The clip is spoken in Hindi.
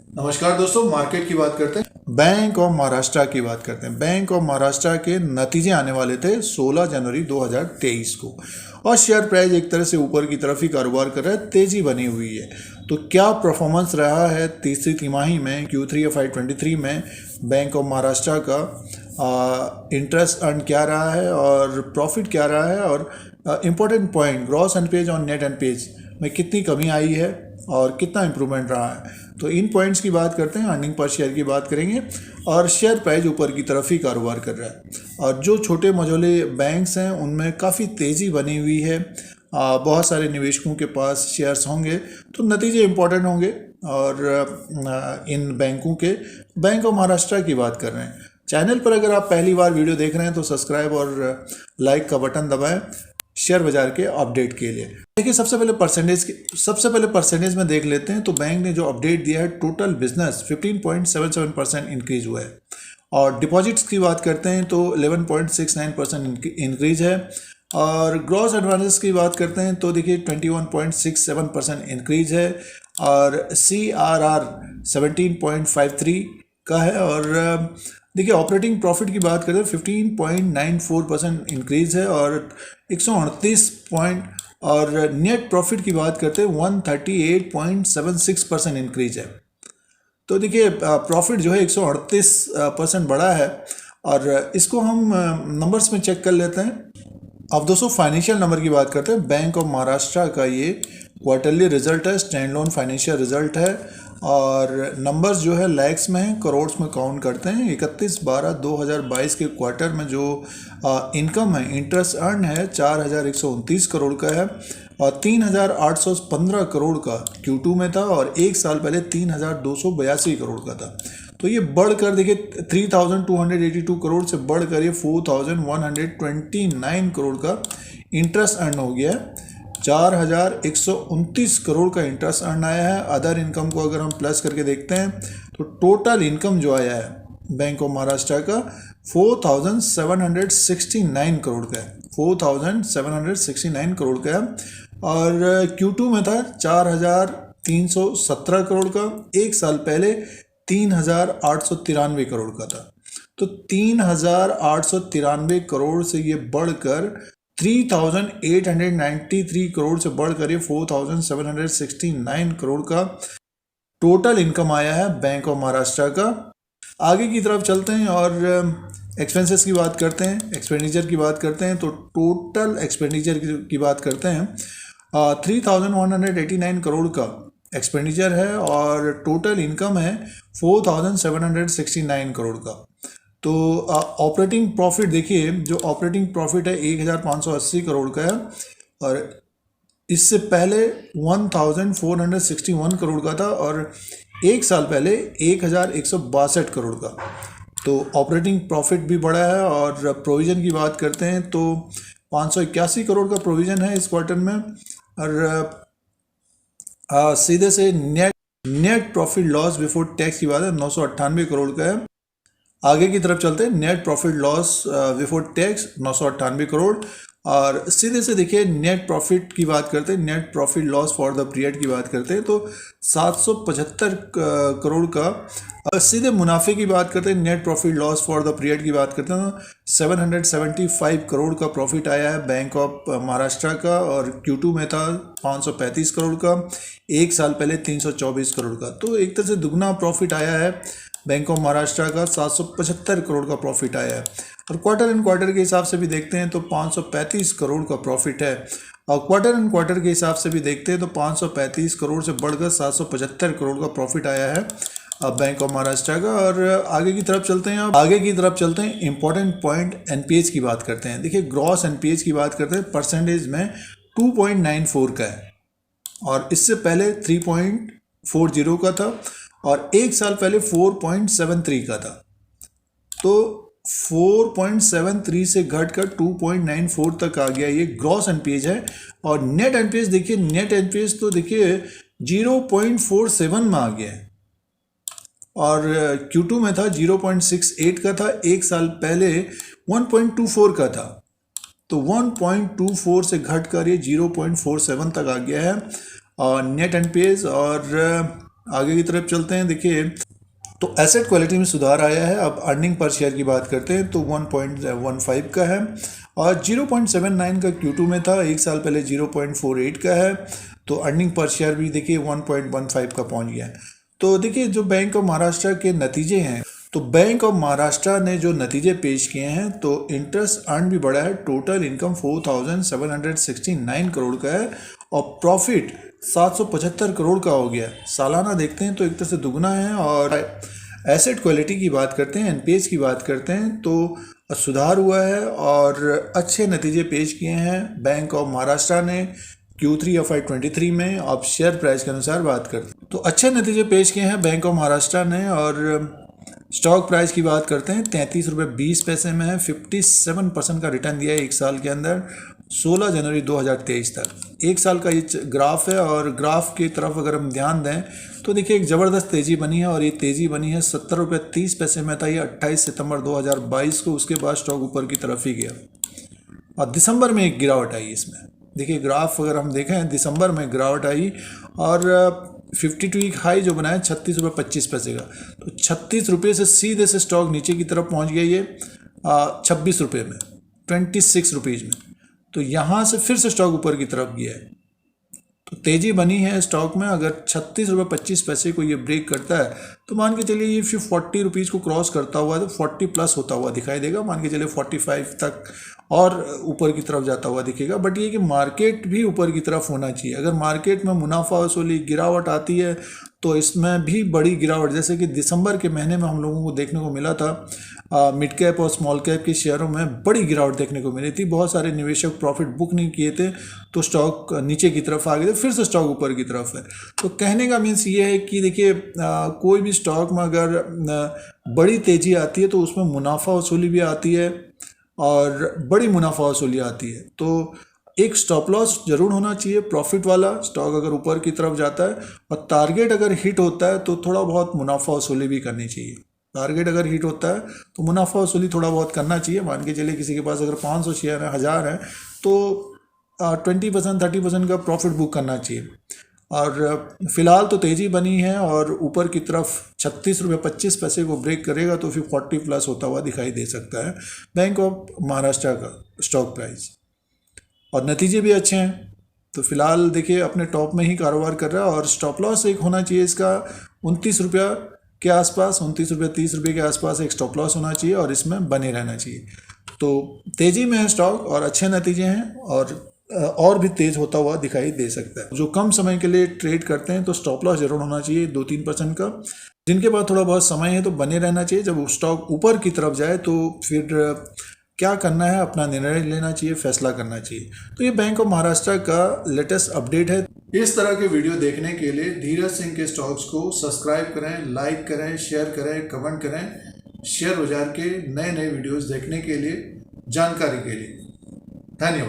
नमस्कार दोस्तों, मार्केट की बात करते हैं। बैंक ऑफ महाराष्ट्र की बात करते हैं। बैंक ऑफ महाराष्ट्र के नतीजे आने वाले थे 16 जनवरी 2023 को और शेयर प्राइस एक तरह से ऊपर की तरफ ही कारोबार कर रहा है, तेजी बनी हुई है। तो क्या परफॉर्मेंस रहा है तीसरी तिमाही में Q3 FY 23 में बैंक ऑफ महाराष्ट्र का इंटरेस्ट अर्न क्या रहा है और प्रॉफिट क्या रहा है और इम्पोर्टेंट पॉइंट ग्रॉस एनपीएज और नेट एनपीएज में कितनी कमी आई है और कितना इम्प्रूवमेंट रहा है। तो इन पॉइंट्स की बात करते हैं, अर्निंग पर शेयर की बात करेंगे और शेयर प्राइस ऊपर की तरफ ही कारोबार कर रहा है और जो छोटे मझोले बैंक्स हैं उनमें काफ़ी तेज़ी बनी हुई है। बहुत सारे निवेशकों के पास शेयर्स होंगे तो नतीजे इम्पोर्टेंट होंगे और इन बैंकों के बैंक ऑफ महाराष्ट्र की बात कर रहे हैं। चैनल पर अगर आप पहली बार वीडियो देख रहे हैं तो सब्सक्राइब और लाइक का बटन दबाएं शेयर बाजार के अपडेट के लिए। देखिए सबसे पहले परसेंटेज में देख लेते हैं। तो बैंक ने जो अपडेट दिया है, टोटल बिजनेस 15.77% इंक्रीज हुआ है और डिपॉजिट्स की बात करते हैं तो 11.69% इंक्रीज है और ग्रॉस एडवांसेस की बात करते हैं तो देखिए 21.67% इंक्रीज है और CRR 17.53 का है और देखिए ऑपरेटिंग प्रॉफिट की बात करें 15.94% इंक्रीज है और 138 पॉइंट और नेट प्रॉफिट की बात करते हैं 138.76% इंक्रीज है। तो देखिए प्रॉफिट जो है 138% बढ़ा है और इसको हम नंबर्स में चेक कर लेते हैं। अब दोस्तों फाइनेंशियल नंबर की बात करते हैं। बैंक ऑफ महाराष्ट्र का ये क्वार्टरली रिजल्ट है, स्टैंड लोन फाइनेंशियल रिजल्ट है और नंबर्स जो है लैक्स में हैं, करोड्स में काउंट करते हैं। 31/12/2022 के क्वार्टर में जो इनकम है, इंटरेस्ट अर्न है 4129 करोड़ का है और 3815 करोड़ का Q2 में था और एक साल पहले 3282 करोड़ का था। तो ये बढ़कर देखिए 3282 करोड़ से बढ़कर ये 4129 करोड़ का इंटरेस्ट अर्न हो गया है। 4129 करोड़ का इंटरेस्ट अर्न आया है। अदर इनकम को अगर हम प्लस करके देखते हैं तो टोटल इनकम जो आया है बैंक ऑफ महाराष्ट्र का 4769 करोड़ का है, 4769 करोड़ का है और Q2 में था 4317 करोड़ का, एक साल पहले 3893 करोड़ का था। तो 3893 करोड़ से ये बढ़कर 3893 करोड़ से बढ़कर ये 4769 करोड़ का टोटल इनकम आया है बैंक ऑफ महाराष्ट्र का। आगे की तरफ चलते हैं और एक्सपेंसेस की बात करते हैं, एक्सपेंडिचर की बात करते हैं। तो टोटल एक्सपेंडिचर की बात करते हैं 3189 करोड़ का एक्सपेंडिचर है और टोटल इनकम है 4769 करोड़ का। तो ऑपरेटिंग प्रॉफिट देखिए, जो ऑपरेटिंग प्रॉफिट है 1580 करोड़ का है और इससे पहले 1461 करोड़ का था और एक साल पहले 1162 करोड़ का। तो ऑपरेटिंग प्रॉफिट भी बढ़ा है और प्रोविज़न की बात करते हैं तो 581 करोड़ का प्रोविज़न है इस क्वार्टर में और सीधे से net profit loss before tax की बात है 998 करोड़ का है। आगे की तरफ चलते हैं, net profit loss before tax 998 crore और सीधे से देखिए नेट प्रॉफिट की बात करते हैं, net profit loss for the period की बात करते हैं तो 775 करोड़ का। सीधे मुनाफे की बात करते हैं, net profit loss for the period की बात करते हैं 775 करोड़ का प्रॉफिट आया है बैंक ऑफ महाराष्ट्र का और Q2 में था 535 करोड़ का, एक साल पहले 324 करोड़ का। तो एक तरह से दुगना प्रॉफिट आया है बैंक ऑफ महाराष्ट्र का, 775 करोड़ का प्रॉफिट आया है और क्वार्टर एंड क्वार्टर के हिसाब से भी देखते हैं तो 535 करोड़ का प्रॉफिट है और क्वार्टर एंड क्वार्टर के हिसाब से भी देखते हैं तो 535 करोड़ से बढ़कर 775 करोड़ का प्रॉफिट आया है बैंक ऑफ महाराष्ट्र का। और आगे की तरफ चलते हैं इंपॉर्टेंट पॉइंट एनपीएच की बात करते हैं। देखिए ग्रॉस एनपीएच की बात करते हैं, परसेंटेज में 2.94 का है और इससे पहले 3.40 का था और एक साल पहले 4.73 का था। तो 4.73 से घटकर 2.94 तक आ गया, ये ग्रॉस एनपीएज है। और नेट एनपीएज देखिए, नेट एनपीएज तो देखिए 0.47 में आ गया है और Q2 में था 0.68 का था, एक साल पहले 1.24 का था। तो 1.24 से घटकर ये 0.47 तक आ गया है और नेट एनपीएज। और आगे की तरफ चलते हैं। देखिए तो एसेट क्वालिटी में सुधार आया है। अब अर्निंग पर शेयर की बात करते हैं तो 1.15 का है और 0.79 का Q2 में था। एक साल पहले 0.48 का है। तो अर्निंग पर शेयर भी देखिए 1.15 का पहुंच गया है। तो देखिए जो बैंक ऑफ महाराष्ट्र के नतीजे हैं, तो बैंक ऑफ महाराष्ट्र ने जो नतीजे पेश किए हैं तो इंटरेस्ट अर्न भी बढ़ा है। टोटल इनकम 4,769 करोड़ का है और प्रॉफिट 775 करोड़ का हो गया। सालाना देखते हैं तो एक तरह से दुगना है। और एसेट क्वालिटी की बात करते हैं, एनपीएस की बात करते हैं तो सुधार हुआ है और अच्छे नतीजे पेश किए हैं बैंक ऑफ महाराष्ट्र ने Q3 FY23 में। अब शेयर प्राइस के अनुसार बात करते हैं तो अच्छे नतीजे पेश किए हैं बैंक ऑफ महाराष्ट्र ने। और स्टॉक प्राइस की बात करते हैं 33.20 में है। 57% का रिटर्न दिया है एक साल के अंदर 16 जनवरी 2023 तक। एक साल का ये ग्राफ है और ग्राफ की तरफ अगर हम ध्यान दें तो देखिए एक ज़बरदस्त तेज़ी बनी है और ये तेज़ी बनी है 70.30 में था ये 28 सितंबर 2022 को। उसके बाद स्टॉक ऊपर की तरफ ही गया और दिसंबर में एक गिरावट आई इसमें। देखिए ग्राफ अगर हम देखें दिसंबर में गिरावट आई और 52 वीक हाई जो बनाया 36.25 का। तो 36 रुपये से सीधे से स्टॉक नीचे की तरफ पहुंच गया ये 26 रुपये में, 26 रुपीज़ में। तो यहाँ से फिर से स्टॉक ऊपर की तरफ गया है। तो तेज़ी बनी है स्टॉक में। अगर 36.25 को ये ब्रेक करता है तो मान के चलिए ये फिर 40 रुपीज़ को क्रॉस करता हुआ तो 40 प्लस होता हुआ दिखाई देगा। मान के चलिए 45 तक और ऊपर की तरफ जाता हुआ दिखेगा। बट ये कि मार्केट भी ऊपर की तरफ होना चाहिए। अगर मार्केट में मुनाफा वसूली गिरावट आती है तो इसमें भी बड़ी गिरावट, जैसे कि दिसंबर के महीने में हम लोगों को देखने को मिला था मिड कैप और स्मॉल कैप के शेयरों में बड़ी गिरावट देखने को मिली थी। बहुत सारे निवेशक प्रॉफिट बुक नहीं किए थे तो स्टॉक नीचे की तरफ आ गए थे, फिर से स्टॉक ऊपर की तरफ है। तो कहने का मीन्स ये है कि देखिए कोई भी स्टॉक में अगर बड़ी तेज़ी आती है तो उसमें मुनाफा वसूली भी आती है और बड़ी मुनाफा वसूली आती है। तो एक स्टॉप लॉस जरूर होना चाहिए प्रॉफिट वाला स्टॉक अगर ऊपर की तरफ जाता है। और टारगेट अगर हिट होता है तो थोड़ा बहुत मुनाफा वसूली भी करनी चाहिए। टारगेट अगर हिट होता है तो मुनाफा वसूली थोड़ा बहुत करना चाहिए। मान के चलिए किसी के पास अगर 500 शेयर है, 1000 है तो 20% 30% का प्रॉफिट बुक करना चाहिए। और फिलहाल तो तेज़ी बनी है और ऊपर की तरफ 36.25 को ब्रेक करेगा तो फिर 40 प्लस होता हुआ दिखाई दे सकता है बैंक ऑफ महाराष्ट्र का स्टॉक प्राइस। और नतीजे भी अच्छे हैं। तो फिलहाल देखिए अपने टॉप में ही कारोबार कर रहा है और स्टॉप लॉस एक होना चाहिए इसका 29 रुपया के आसपास, 29 रुपये 30 रुपये के आसपास एक स्टॉप लॉस होना चाहिए और इसमें बने रहना चाहिए। तो तेज़ी में है स्टॉक और अच्छे नतीजे हैं और भी तेज़ होता हुआ दिखाई दे सकता है। जो कम समय के लिए ट्रेड करते हैं तो स्टॉप लॉस जरूर होना चाहिए 2-3% का। जिनके पास थोड़ा बहुत समय है तो बने रहना चाहिए। जब स्टॉक ऊपर की तरफ जाए तो फिर क्या करना है अपना निर्णय लेना चाहिए, फैसला करना चाहिए। तो ये बैंक ऑफ महाराष्ट्र का लेटेस्ट अपडेट है। इस तरह के वीडियो देखने के लिए धीरज सिंह के स्टॉक्स को सब्सक्राइब करें, लाइक करें, शेयर करें, कमेंट करें। शेयर बाजार के नए नए वीडियोस देखने के लिए, जानकारी के लिए धन्यवाद।